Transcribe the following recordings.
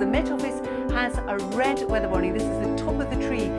The Met Office has a red weather warning. This is the top of the tree.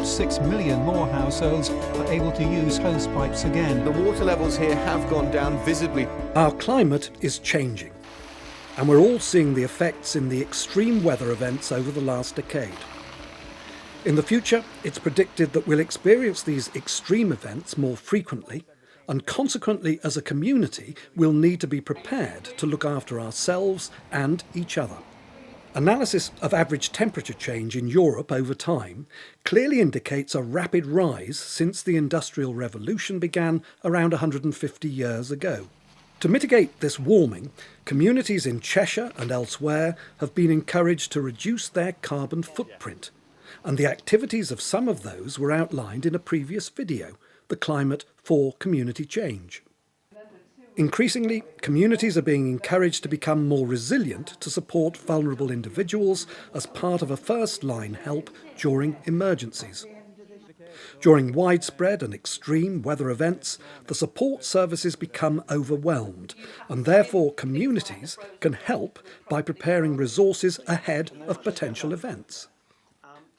Six million more households are able to use hose pipes again. The water levels here have gone down visibly. Our climate is changing, and we're all seeing the effects in the extreme weather events over the last decade. In the future, it's predicted that we'll experience these extreme events more frequently, and consequently, as a community, we'll need to be prepared to look after ourselves and each other. Analysis of average temperature change in Europe over time clearly indicates a rapid rise since the Industrial Revolution began around 150 years ago. To mitigate this warming, communities in Cheshire and elsewhere have been encouraged to reduce their carbon footprint, and the activities of some of those were outlined in a previous video, The Climate for Community Change. Increasingly, communities are being encouraged to become more resilient to support vulnerable individuals as part of a first-line help during emergencies. During widespread and extreme weather events, the support services become overwhelmed, and therefore communities can help by preparing resources ahead of potential events.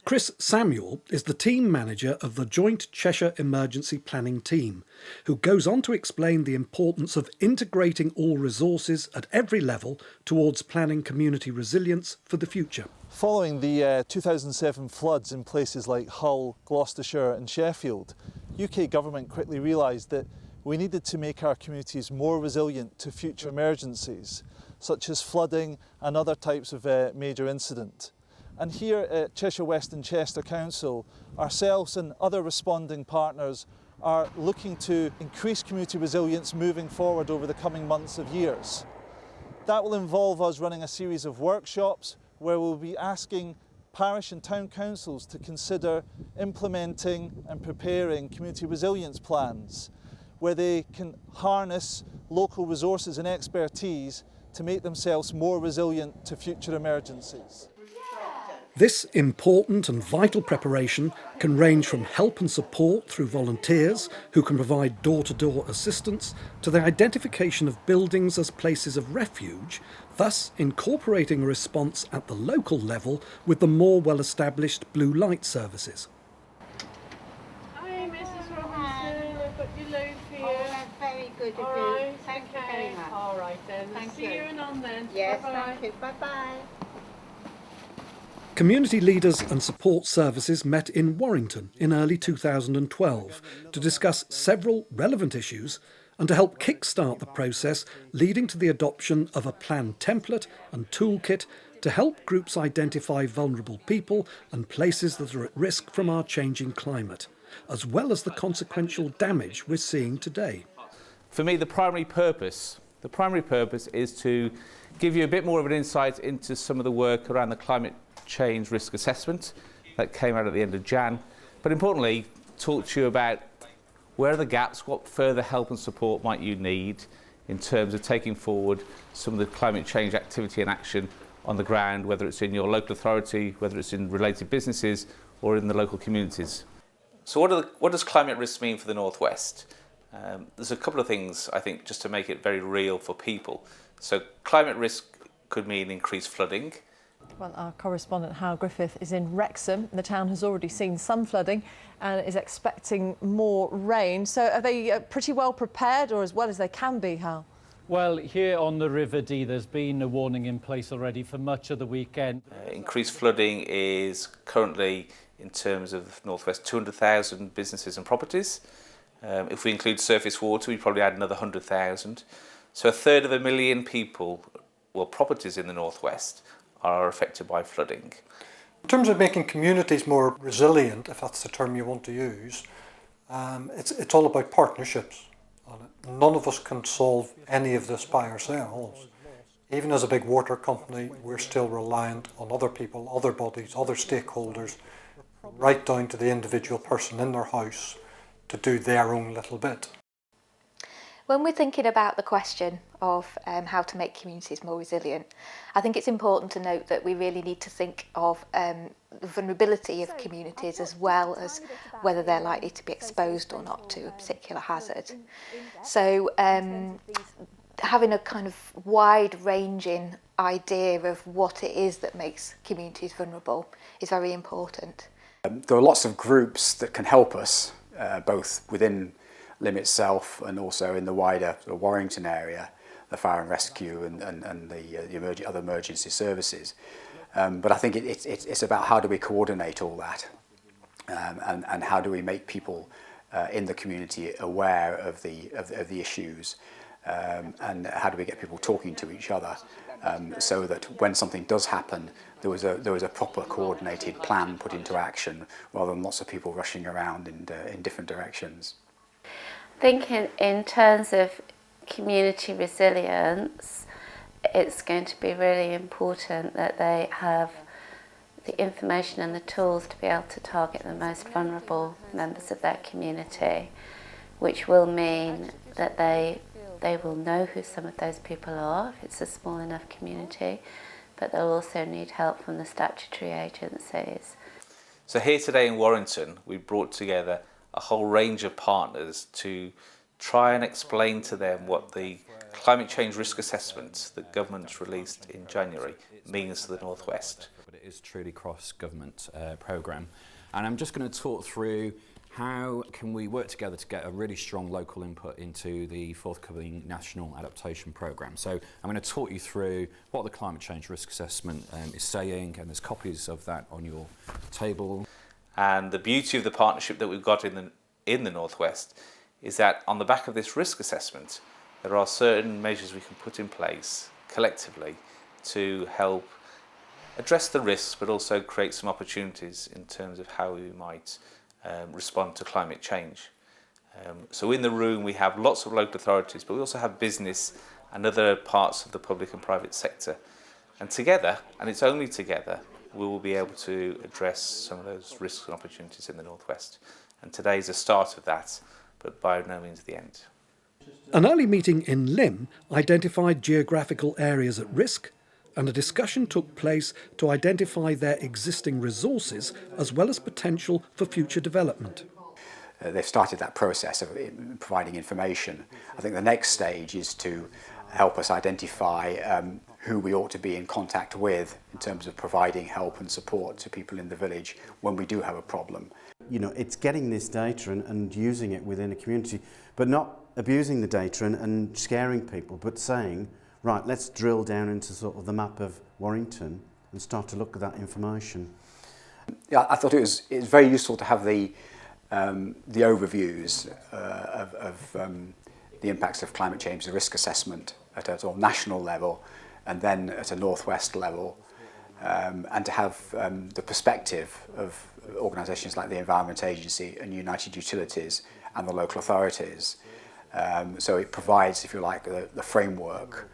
Chris Samuel is the team manager of the Joint Cheshire Emergency Planning Team, who goes on to explain the importance of integrating all resources at every level towards planning community resilience for the future. Following the 2007 floods in places like Hull, Gloucestershire and Sheffield, UK government quickly realised that we needed to make our communities more resilient to future emergencies, such as flooding and other types of major incident. And here at Cheshire West and Chester Council, ourselves and other responding partners are looking to increase community resilience moving forward over the coming months of years. That will involve us running a series of workshops where we'll be asking parish and town councils to consider implementing and preparing community resilience plans, where they can harness local resources and expertise to make themselves more resilient to future emergencies. This important and vital preparation can range from help and support through volunteers who can provide door-to-door assistance to the identification of buildings as places of refuge, thus incorporating a response at the local level with the more well-established blue light services. Hi Mrs Robinson, I've got your loaf here. Oh, that's very good of you. Right, Thank you okay. very much. All right then, Thank see you. you and on then. Yes, Bye-bye. thank you. Bye-bye. Community leaders and support services met in Warrington in early 2012 to discuss several relevant issues and to help kickstart the process leading to the adoption of a plan template and toolkit to help groups identify vulnerable people and places that are at risk from our changing climate, as well as the consequential damage we're seeing today. For me, the primary purpose is to give you a bit more of an insight into some of the work around the climate change risk assessment that came out at the end of Jan, but importantly talk to you about where are the gaps, what further help and support might you need in terms of taking forward some of the climate change activity and action on the ground, whether it's in your local authority, whether it's in related businesses or in the local communities. So what does climate risk mean for the North West? There's a couple of things, I think, just to make it very real for people. So climate risk could mean increased flooding. Well, our correspondent Hal Griffith is in Wrexham. The town has already seen some flooding and is expecting more rain. So are they pretty well prepared, or as well as they can be, Hal? Well, here on the River Dee, there's been a warning in place already for much of the weekend. Increased flooding is currently, in terms of North West, 200,000 businesses and properties. If we include surface water, we probably add another 100,000. So a third of a million people, well, properties in the North West, are affected by flooding. In terms of making communities more resilient, if that's the term you want to use, it's all about partnerships. None of us can solve any of this by ourselves. Even as a big water company, we're still reliant on other people, other bodies, other stakeholders, right down to the individual person in their house to do their own little bit. When we're thinking about the question of how to make communities more resilient, I think it's important to note that we really need to think of the vulnerability of communities as well as whether they're likely to be exposed or not to a particular hazard. So having a kind of wide-ranging idea of what it is that makes communities vulnerable is very important. There are lots of groups that can help us, both within Lymm itself and also in the wider sort of Warrington area, the fire and rescue and the other emergency services. But I think it's about how do we coordinate all that, and how do we make people in the community aware of the issues, and how do we get people talking to each other, so that when something does happen, there was a proper coordinated plan put into action, rather than lots of people rushing around in different directions. I think in terms of community resilience, it's going to be really important that they have the information and the tools to be able to target the most vulnerable members of their community, which will mean that they will know who some of those people are if it's a small enough community, but they'll also need help from the statutory agencies. So here today in Warrington, we brought together a whole range of partners to try and explain to them what the climate change risk assessment that government's released in January means to the North West. But it is truly cross-government programme, and I'm just going to talk through how can we work together to get a really strong local input into the forthcoming National Adaptation Programme. So I'm going to talk you through what the climate change risk assessment is saying, and there's copies of that on your table. And the beauty of the partnership that we've got in the North West is that on the back of this risk assessment, there are certain measures we can put in place collectively to help address the risks, but also create some opportunities in terms of how we might respond to climate change. So in the room we have lots of local authorities, but we also have business and other parts of the public and private sector. And together, and it's only together, we will be able to address some of those risks and opportunities in the North West. And today is the start of that, but by no means the end. An early meeting in Lymm identified geographical areas at risk, and a discussion took place to identify their existing resources as well as potential for future development. They've started that process of providing information. I think the next stage is to help us identify who we ought to be in contact with in terms of providing help and support to people in the village when we do have a problem. You know, it's getting this data and using it within a community, but not abusing the data and scaring people, but saying, right, let's drill down into sort of the map of Warrington and start to look at that information. Yeah, I thought it was very useful to have the overviews of the impacts of climate change, the risk assessment at a sort of national level, and then at a North West level, and to have the perspective of organisations like the Environment Agency and United Utilities and the local authorities. So it provides, if you like, the framework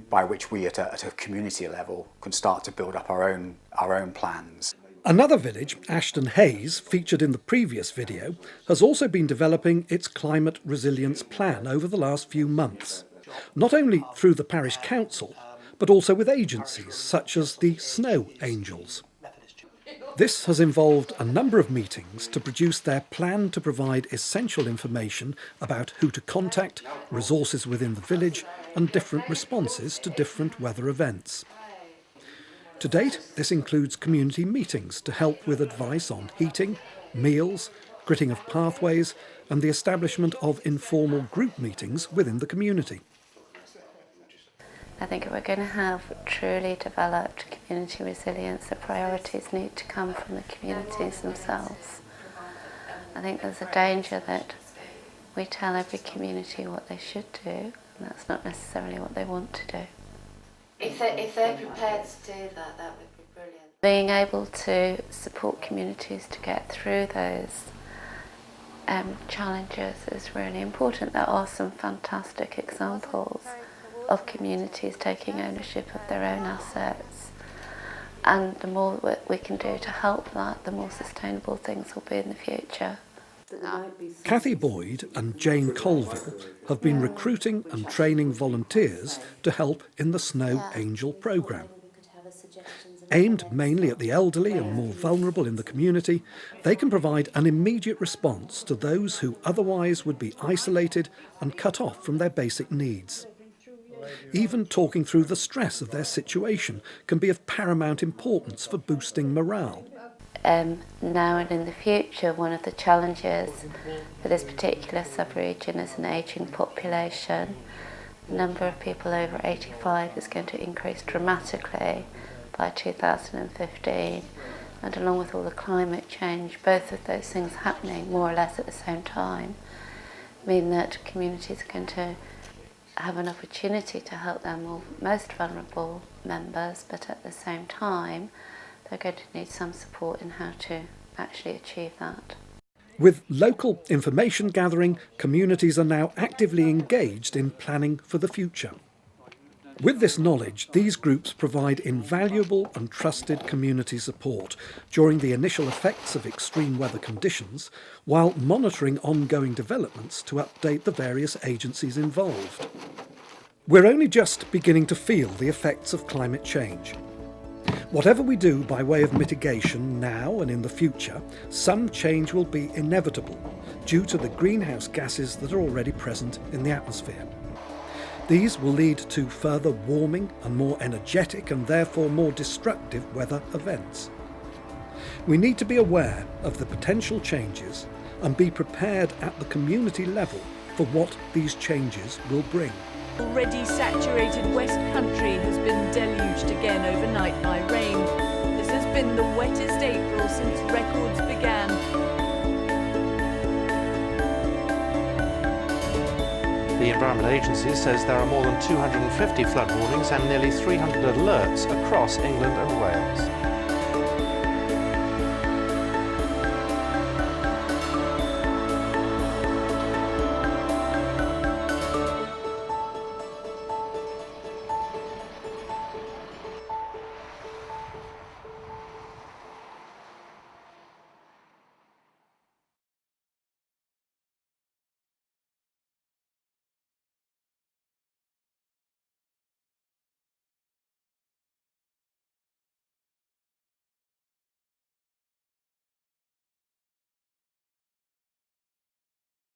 by which we at a community level can start to build up our own plans. Another village, Ashton Hayes, featured in the previous video, has also been developing its climate resilience plan over the last few months, not only through the parish council, but also with agencies such as the Snow Angels. This has involved a number of meetings to produce their plan to provide essential information about who to contact, resources within the village, and different responses to different weather events. To date, this includes community meetings to help with advice on heating, meals, gritting of pathways, and the establishment of informal group meetings within the community. I think if we're going to have truly developed community resilience, the priorities need to come from the communities themselves. I think there's a danger that we tell every community what they should do, and that's not necessarily what they want to do. If they're prepared to do that, that would be brilliant. Being able to support communities to get through those challenges is really important. There are some fantastic examples of communities taking ownership of their own assets, and the more we can do to help that, the more sustainable things will be in the future. Cathy Boyd and Jane Colville have been recruiting and training volunteers to help in the Snow Angel programme. Aimed mainly at the elderly and more vulnerable in the community, they can provide an immediate response to those who otherwise would be isolated and cut off from their basic needs. Even talking through the stress of their situation can be of paramount importance for boosting morale. Now and in the future, one of the challenges for this particular sub-region is an ageing population. The number of people over 85 is going to increase dramatically by 2015, and along with all the climate change, both of those things happening more or less at the same time mean that communities are going to have an opportunity to help their most vulnerable members, but at the same time they're going to need some support in how to actually achieve that. With local information gathering, communities are now actively engaged in planning for the future. With this knowledge, these groups provide invaluable and trusted community support during the initial effects of extreme weather conditions, while monitoring ongoing developments to update the various agencies involved. We're only just beginning to feel the effects of climate change. Whatever we do by way of mitigation now and in the future, some change will be inevitable due to the greenhouse gases that are already present in the atmosphere. These will lead to further warming and more energetic and therefore more destructive weather events. We need to be aware of the potential changes and be prepared at the community level for what these changes will bring. Already saturated West Country has been deluged again overnight by rain. This has been the wettest April since records began. The Environment Agency says there are more than 250 flood warnings and nearly 300 alerts across England and Wales.